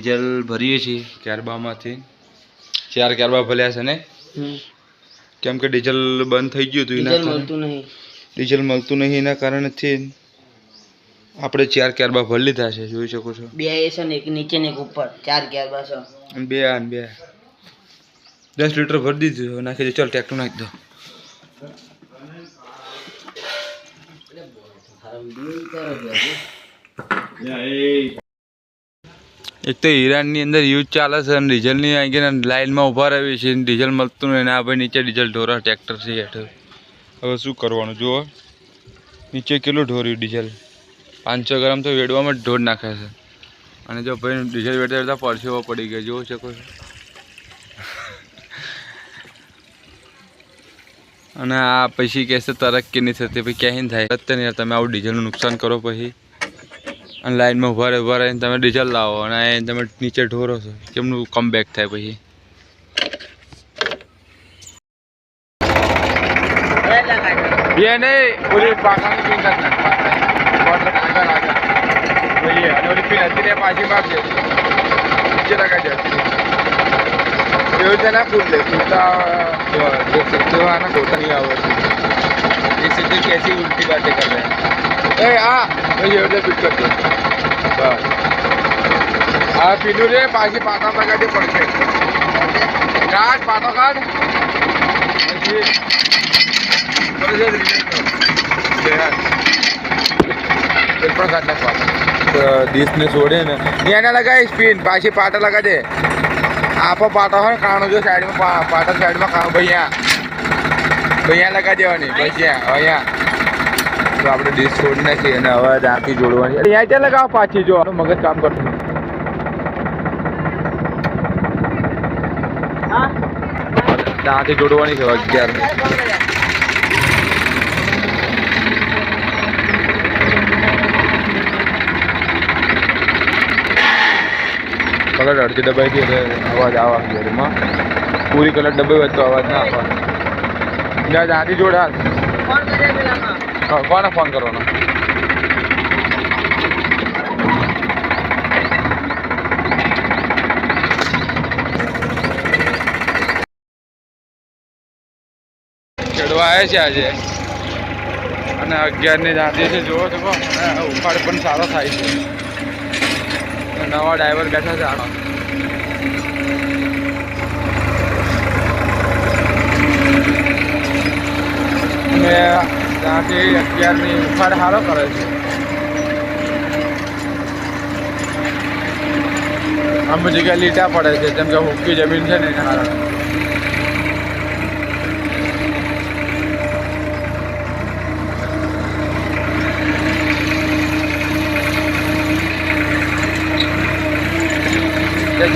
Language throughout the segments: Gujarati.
ડીઝલ ભરીએ છીએ કેરબામાંથી 4 કેરબા ભર્યા છે ને કેમ કે ડીઝલ બંધ થઈ ગયું હતું ડીઝલ મળતું નહીં એના કારણથી આપણે 4 કેરબા ભરી લીધા છે જોઈ શકો છો 2 છે ને એક નીચે ને એક ઉપર 4 કેરબા છે અને 2 10 લીટર ભરી દીધું નાખી દે ચાલ ટ્રેક્ટર નાખી દો એક તો ઈરાનની અંદર યુદ્ધ ચાલે છે અને ડીઝલની આગળ લાઈનમાં ઊભા રહી છે ડીઝલ મળતું નહીં આ ભાઈ નીચે ડીઝલ ઢોરા ટ્રેક્ટર છે હેઠળ હવે શું કરવાનું જુઓ નીચે કેટલું ઢોર્યું ડીઝલ 500 ગ્રામ તો વેડવામાં જ ઢોર નાખે છે અને જો ભાઈ ડીઝલ વેડતા વેડતા પરસેવો પડી ગયો જોઈ શકો છો અને આ પછી કહેશે તરક્કી નહીં થતી પછી ક્યાંય થાય નહીં તમે આવું ડીઝલનું નુકસાન કરો પછી અને લાઈનમાં ઉભા રહીને તમે ડીઝલ લાવો અને તમે નીચે ઢોરો છો કેમનું કમ બેક થાય પછી ये नहीं पूरी पाकिस्तान की करना बॉर्डर आगे आगे वही है और फिर अति ने पाजी भाग गए नीचे लगा जाती ये होता ना फूल ले फूलता देख सकते हो ना होता नहीं आवा देख सकते कैसी उल्टी बातें कर रहे हैं ए आ ये उधर पिट करते बस आ पीलू रे पाजी पाता लगा दे पड़के काट पाता काट डिश ने छोड़े ना यहाँ लगा स्पिन पाछी पाटा लगा दे आप पाटा हो कानो जो साइड में पाटा साइड में कानो भैया भैया लगा देवानी बस यहाँ तो આપણે ડીશ છોડી નાખી અને હવે દાંતી જોડવાની અહીંયા ત્યાં લગાવો પાછી જો મગજ કામ કરતું દાંતી જોડવાની છે 11 कलर अड़ती दबाई थी आवाज आवा में पूरी कलर दबाई हो तो आवाज ना आ दादी जोड़ा कौन फोन करो ना चढ़वा आए छे आज 11 ની દાદી છે જોવો તો ઉપાડ પણ સારો થાય છે નવા ડ્રાઈવર બેઠા છે આનો અને ત્યાંથી 11 ની ઉપાડ સારો કરે છે અમુક જગ્યાએ લીટા પડે છે જેમ કે હુક્કી જમીન છે ને એના કારણે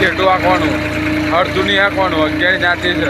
જેટલું આંકવાનું અડધું નહીં આંકવાનું 11 જાતી છે